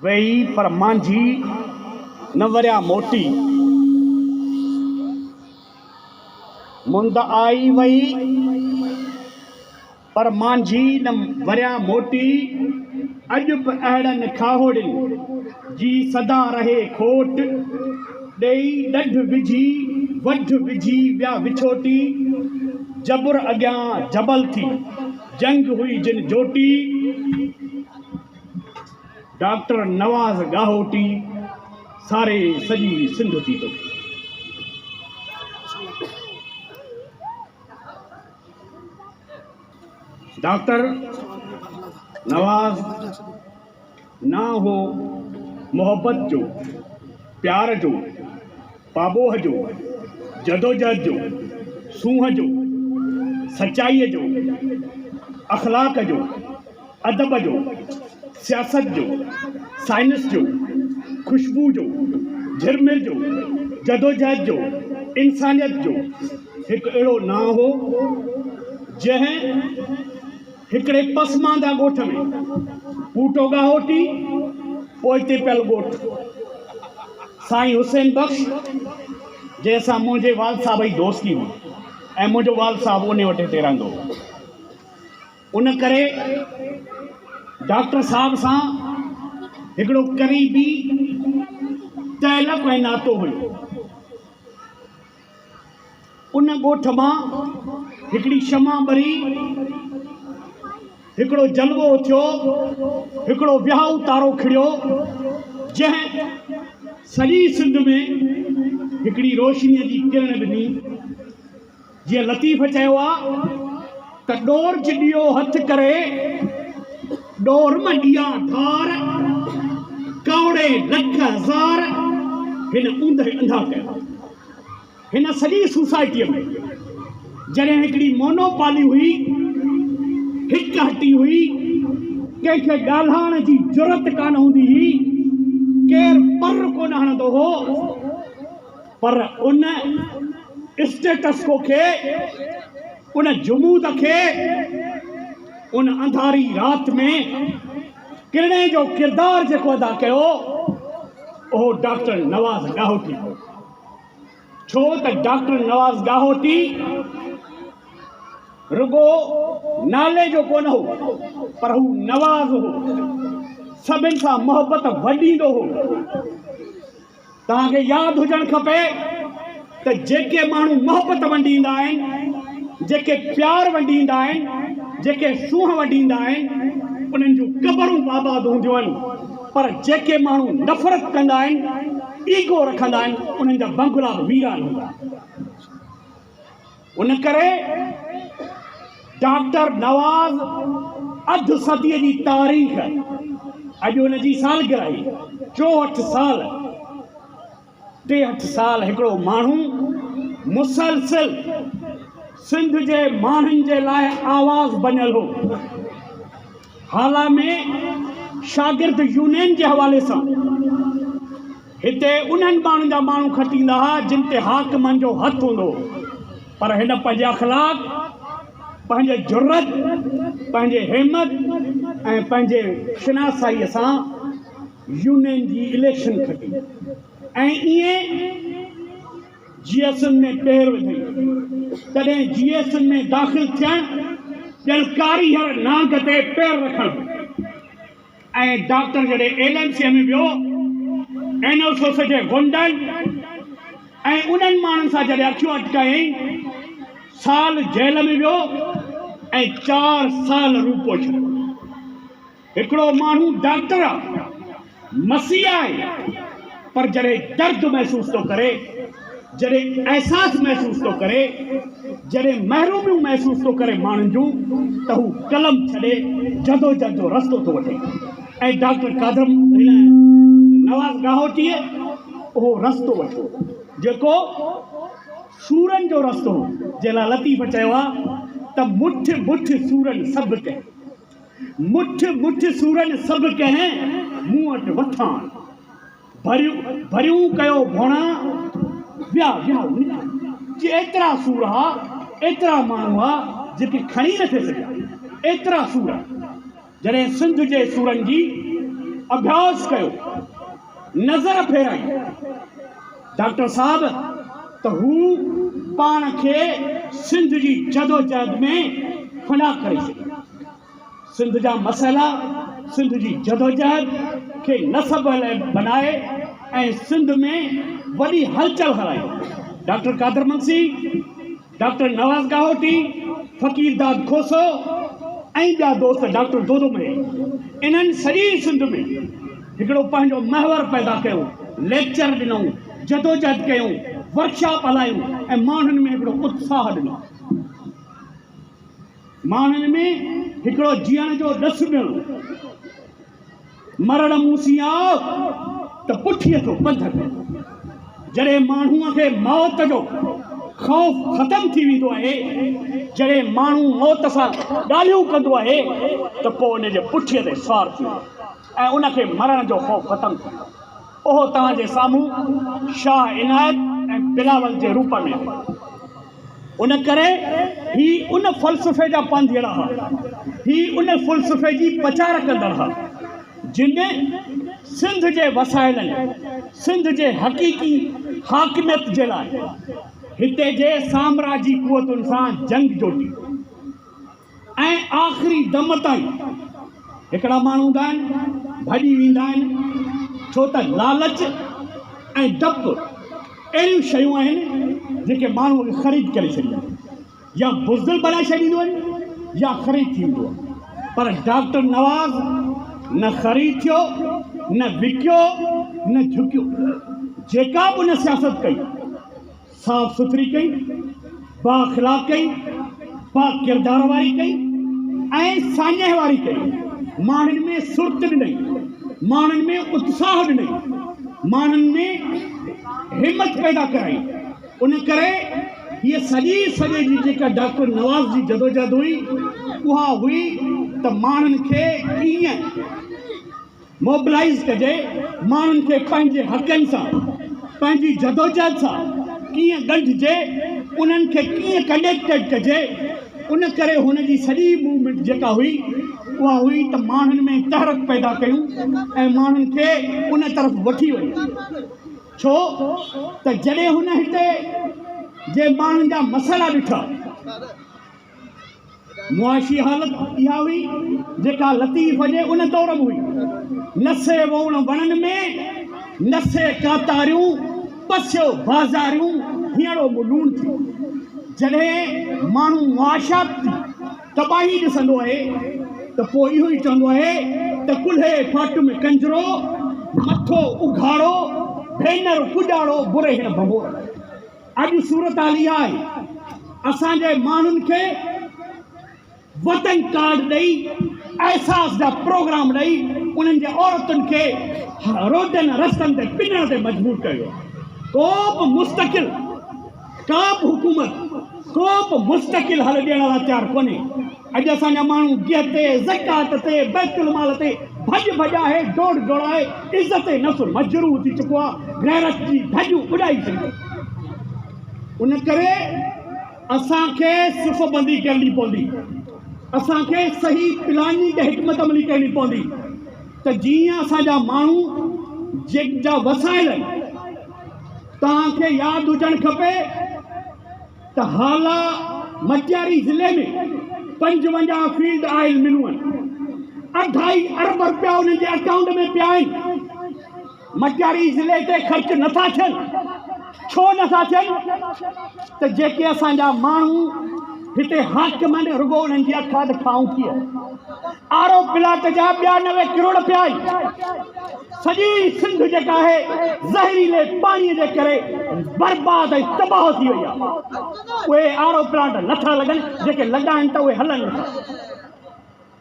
वही पर मांझी न वरिया मोटी। मुंद आई वही पर मांझी न वरिया मोटी। अॼु बि अहिड़नि खाहोड़ियुनि जी सदा रहे खोट। ॾेई ॾढ विझी वढ विझी विया विछोटी। जबुर अॻियां जबल थी जंग हुई जिन जोटी। डॉक्टर नवाज़ गाहोटी सारे सॼी सिंध थी तो। डॉक्टर नवाज़ ना हो मोहब्बत जो, प्यार जो, पाबोह जो, जदोजहद जो, सूंह जो, सच्चाई जो, अखलाक जो, अदब जो, सियासत जो, साइंस जो, खुशबू जो, झिरमिर जो, जदोजहद जो, इंसानियत जो एक अहिड़ो ना हो जंहिं हिकिड़े पसमांदा ॻोठ में ॿूटो गाहोटी पोइते पियल ॻोठ साईं हुसैन बख़्श जंहिंसां मुंहिंजे वाल साहब जी दोस्ती हुई ऐं मुंहिंजो वाल साहब उन वटि हिते रहंदो हो। उन करे डॉक्टर साहब सां हिकिड़ो क़रीबी तइलक़ ऐं नातो हुयो। उन ॻोठ मां हिकिड़ी शमा ॿरी हिकिड़ो जलवो थियो, हिकिड़ो विहाउ तारो खिड़ियो जंहिं सॼी सिंध में हिकिड़ी रोशनीअ जी किरण ॾिनी। जीअं लतीफ़ चयो आहे त ॾोर च ॾियो हथ करे ॾोर में ॾिया धार कौड़े लख हज़ार हिन ऊंदहि अंधा कया। हिन सॼी सोसाइटीअ में जॾहिं हिकिड़ी मोनोपाली हुई, हिक हटी हुई, कंहिंखे ॻाल्हाइण जी ज़रूरत कान हूंदी हुई, केरु पर कोन हणंदो हो, पर उन स्टेटस को खे, उन जुमूद खे उन अंधारी राति में किरणे जो किरदारु जेको अदा कयो उहो डॉक्टर नवाज़ गाहोटी हो। छो त डॉक्टर नवाज़ गाहोटी रुगो नाले जो कोन हो पर हू नवाज़ हो, सभिनि सां मोहबत वंडींदो हो। तव्हांखे यादि हुजणु खपे त जेके माण्हू मोहबत वंडींदा आहिनि, जेके प्यार वंडींदा आहिनि, जेके सूंह वंडींदा आहिनि, उन्हनि जूं क़बरूं आबाद हूंदियूं आहिनि, पर जेके माण्हू नफ़रत कंदा आहिनि, ईगो रखंदा आहिनि, उन्हनि जा बंगला वीरान हूंदा। उन करे डॉक्टर नवाज़ अधु सदीअ जी तारीख़ अॼु हुन जी सालगिरह आई 64 साल। 63 साल हिकिड़ो माण्हू मुसलसिल सिंध जे माण्हुनि जे लाइ आवाज़ बनियल हो। हाल में शागिर्द यूनियन जे हवाले सां हिते उन्हनि माण्हुनि जा माण्हू खटींदा हुआ जिन ते हाकिमनि जो हथु हूंदो, पर हिन पंहिंजे अखलाक, पंहिंजे जुर्रत, पंहिंजे हिम्मत ऐं पंहिंजे शिनासाईअ सां यूनियन जी इलेक्शन खटी ऐं ईअं GSN में पेर विधई। तॾहिं GSN में दाख़िल थियणु ॼण कारीगर नांग ते पेर रखणु। ऐं डॉक्टर जॾहिं LMC में वियो, NSOS जे गुंडनि ऐं उन्हनि माण्हुनि सां जॾहिं अखियूं अटकायईं, साल जेल में वियो ऐं 4 साल रूपो छॾियो। हिकिड़ो माण्हू डॉक्टर आहे, मसीहा आहे, पर जॾहिं दर्द महसूस थो करे, जॾहिं एहसास महसूस थो करे, जॾहिं महरूमियूं महसूस थो करे माण्हुनि जूं, त हू कलम छॾे जदोजहद जो रस्तो थो वठे। ऐं डॉक्टर कादर नवाज़ गाहोटीअ उहो रस्तो वठो जेको सूरनि जो रस्तो हो। जंहिं लाइ लतीफ़ चयो आहे त मुठ मुठ सूरनि सभु कंहिं, मुठ मुठ सूरनि सभु कंहिं, मूं वटि वठां भरियूं कयो भोणा विया विया। एतिरा सूर हुआ, एतिरा माण्हू हुआ जेके खणी नथे सघिया, एतिरा सूर। जॾहिं सिंध जे सूरनि जी अभ्यास कयो, नज़र फेराई। डॉक्टर साहब त हू पाण खे सिंध जी जदोजहद में फना करे छॾियो। सिंध जा मसइला, सिंध जी जदोजहद खे नसब बनाए ऐं सिंध में वॾी हलचल हलाई। डॉक्टर कादर मंसी, डॉक्टर नवाज़ गाहोटी, फ़कीर दाद खोसो ऐं ॿिया दोस्त डॉक्टर दोदो में, इन्हनि सॼी सिंध में हिकिड़ो पंहिंजो महवर पैदा कयो, लेक्चर ॾिनऊं, जदोजहद कयूं, वर्कशॉप हलायूं ऐं माण्हुनि में हिकिड़ो उत्साह ॾिनो। माण्हुनि में हिकिड़ो जीअण जो ॾस ॾिनो। मरण मूंसी आओ त पुठीअ थो पंध कयो। जॾहिं माण्हूअ खे मौत जो ख़ौफ़ ख़तमु थी वेंदो आहे, जॾहिं माण्हू मौत सां ॻाल्हियूं कंदो आहे त पोइ उनजे पुठीअ ते सवार थी वेंदो ऐं उनखे मरण जो ख़ौफ़ ख़तमु थी वेंदो। उहो तव्हांजे साम्हूं शाह इनायत ऐं बिलावल जे रूप में। उन करे ही उन फ़लसफ़े जा पंधिड़ा हुआ, ही उन फ़लसफ़े जी प्रचार कंदड़ हुआ जिन सिंध जे वसाइलनि, सिंध जे हक़ीक़ी हाकिमियत जे लाइ हिते जे साम्राजी कुवतुनि सां जंग जोटी ऐं आख़िरी दम ताईं। हिकिड़ा माण्हू हूंदा आहिनि भॼी वेंदा आहिनि छो त लालच ऐं डपु अहिड़ियूं शयूं आहिनि जेके माण्हूअ खे ख़रीद करे छॾींदियूं आहिनि, या बुज़दिल बनाए छॾींदियूं आहिनि या ख़रीद थी वेंदो आहे। पर डॉक्टर नवाज़ न ख़रीद थियो, न विकियो, न झुकियो। जेका बि उन सियासत कई, साफ़ सुथरी कई, बाख़िलाक़ कई, बा किरदार वारी कई ऐं साञे वारी कई। माण्हुनि में सुर्त ॾिनई, माण्हुनि में उत्साह ॾिनई, माण्हुनि में हिमत पैदा कराई। उन करे हीअ सॼे जी जेका डॉक्टर नवाज़ जी जदोजहद हुई, उहा हुई त माण्हुनि खे कीअं मोबिलाइज़ कजे, माण्हुनि खे पंहिंजे हक़नि सां, पंहिंजी जदोजहद सां कीअं ॻंढिजे, उन्हनि खे कीअं कनेक्टेड कजे। उन करे हुन जी सॼी मूवमेंट जेका हुई उहा हुई त माण्हुनि में तहरक पैदा कयूं ऐं माण्हुनि खे उन तरफ़ वठी वञूं। छो त जॾहिं हुन हिते जे माण्हुनि जा मसइला ॾिठा, मुआशी हालत इहा हुई जेका लतीफ़ जे उन दौर में हुई। नसे वोण वणनि में, नसे कातारियूं, पसियो बाज़ारियूं, हीअड़ो मुलून थी। जॾहिं माण्हू मुआशात तबाही ॾिसंदो आहे त पोइ इहो ई चवंदो आहे त कुल्हे फाट में कंजरो, मथो उघाड़ो, भेनर पुॼाड़ो, बुरे हिन भगोर। अॼु सूरत हाल इहा आहे, असांजे माण्हुनि खे वतन कार्ड ॾेई, अहसास जा प्रोग्राम ॾेई, उन्हनि जे औरतुनि खे रोडनि रस्तनि ते पिनण ते मजबूर कयो। को बि मुस्तक़िल, का बि हुकूमत, को बि मुस्तक़िल हल ॾियण लाइ तयारु कोन्हे। अॼु असांजा माण्हू गिह ते, ज़कात ते, बैतुल माल ते भॼ भॼाए, डोड़ डोड़ाए, इज़त नफ़्स मजरूह थी चुको आहे, गैरत जी धॼूं उॾाई छॾियूं। उन करे असांखे सुफ़बंदी करणी पवंदी, असांखे सही प्लानिंग ते हिकमत अमली करणी पवंदी त जीअं असांजा माण्हू जा वसाइल तव्हांखे यादि हुजणु खपे त हाला मटियारी ज़िले में 55 फील्ड आयल मिलूं आहिनि, 2.5 अरब रुपया उन्हनि जे अकाउंट में पिया आहिनि। मटियारी ज़िले ते ख़र्च नथा थियनि, छो नथा थियनि त जेके असांजा माण्हू हिते हाकिम आहिनि, रुगो उन्हनि जी अखा ॾेखाऊं कीअं। आरो प्लाट जा 92 करोड़ पिया आहिनि। सॼी सिंध जेका आहे ज़हरीले पाणीअ जे करे बर्बाद ऐं तबाह थी वई आहे। उहे आरो प्लांट नथा लॻनि, जेके लॻा आहिनि त उहे हलनि नथा।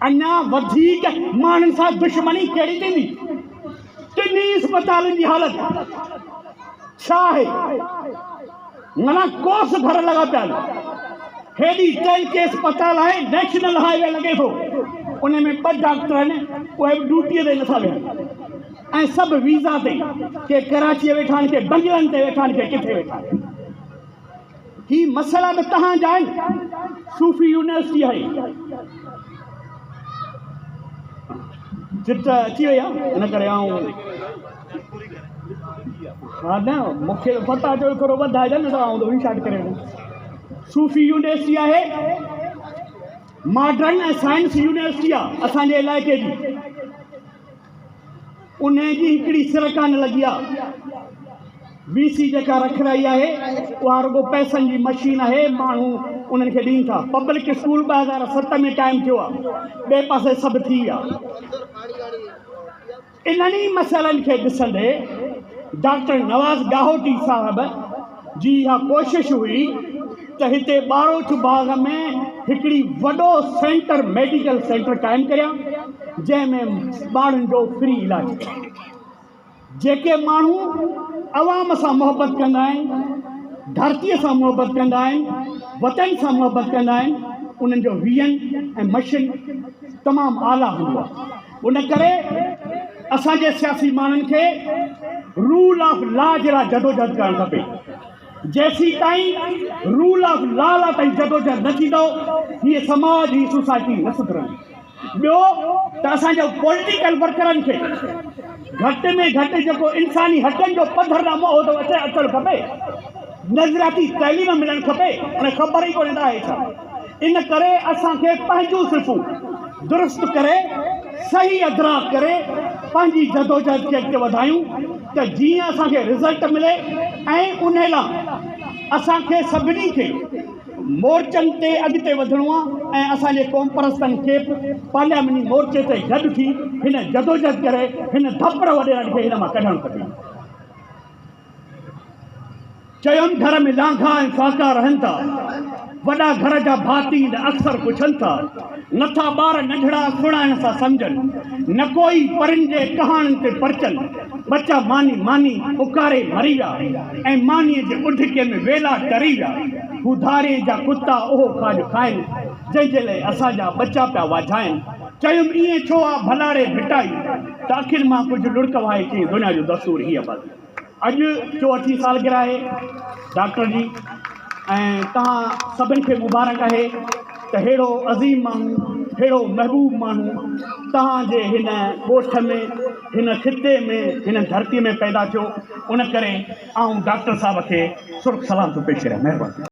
अञा वधीक माण्हुनि सां दुश्मनी कहिड़ी थींदी। टिनी अस्पतालुनि जी हालत छा आहे? माना कोस घर लॻा पिया आहिनि। हेॾी टेल के अस्पताल आहे, नेशनल हाईवे लॻे थो, उन में 2 डॉक्टर आहिनि, उहे बि ड्यूटीअ ते नथा वेहनि ऐं सभु वीज़ा ते, के कराची वेठा आहिनि, के बंगलनि ते वेठा आहिनि, के किथे वेठा आहिनि। ही मसइला त तव्हांजा आहिनि। सूफ़ी यूनिवर्सिटी आहे, चिट अची वई आहे इन करे हा न मूंखे पता जो थोरो वधाइजनि न त आउं थोरी स्टार्ट करे सूफ़ी यूनिवर्सिटी आहे मॉडर्न ऐं साइंस यूनिवर्सिटी आहे असांजे इलाइक़े जी उन जी हिकिड़ी सिरकान लॻी आहे VC जेका रखराई आहे उहा रुॻो पैसनि जी मशीन आहे माण्हू उन्हनि खे ॾियनि था पब्लिक स्कूल 2007 में टाइम थियो आहे ॿिए पासे सभु थी विया इन्हनि मसइलनि खे ॾिसंदे डॉक्टर नवाज़ गाहोटी साहब जी इहा कोशिशि हुई त हिते बारोट बाग में हिकिड़ी वॾो सेंटर मेडिकल सेंटर क़ाइमु करियां जंहिंमें ॿारनि जो फ्री इलाजु जेके माण्हू अवाम सां मुहबत कंदा आहिनि धरतीअ सां मुहबत कंदा आहिनि वतन सां मुहबत कंदा आहिनि उन्हनि जो वियन ऐं मशीन तमामु आला हूंदो आहे उन करे असांजे सियासी माण्हुनि खे रूल ऑफ लॉ जे लाइ जदोजहद करणु खपे जेसी ताईं रूल ऑफ लॉ लाइ ताईं जदोजहद न थींदो हीअ समाज ही सोसाइटी न सुधरंदी ॿियो त असांजो पॉलिटिकल वर्करनि खे घटि में घटि जेको इंसानी हक़नि जो पधरनामो उहो त अचणु खपे नज़रियाती तइलीम मिलणु खपे उन ख़बर ई कोन्हे त आहे छा इन करे असांखे पंहिंजूं सिफ़ूं दुरुस्त करे सही अदराक करे पंहिंजी जदोजहद खे अॻिते वधायूं त जीअं असांखे रिज़ल्ट मिले ऐं उन लाइ असांखे सभिनी खे मोर्चनि ते अॻिते वधिणो आहे ऐं असांजे क़ौम परस्तनि खे पार्लियामेंटी मोर्चे ते गॾु थी हिन जदोजहद करे हिन धपड़ वॾेरनि खे हिन मां कढणु खपे चयुमि घर में लांघा ऐं फाका रहनि था वॾा घर जा भाती अक्सर पुछनि था नथा ॿार नंढड़ा सुणाइण सां सम्झनि न कोई परिंदे कहाणियुनि ते परचनि बच्चा मानी मानी पुकारे मरी विया ऐं मानीअ जे उढके में वेला टरी विया हू धारे जा कुता उहो खाज खाइनि जंहिंजे लाइ असांजा बच्चा पिया वाझाइनि चयुमि ईअं छो आहे भलाड़े भिटाई त आख़िर मां कुझु लुड़क वाहे चई दुनिया जो दस्तूर हीअ बस अॼु 34 सालगिरह आहे डॉक्टर जी ऐं तव्हां सभिनि खे मुबारक आहे त अहिड़ो अज़ीम माण्हू अहिड़ो महबूब माण्हू तव्हांजे हिन ॻोठ में हिन ख़िते में हिन धरतीअ में पैदा थियो उन करे आउं डॉक्टर साहब खे सुर्ख सलाम थो पेश करियां महिरबानी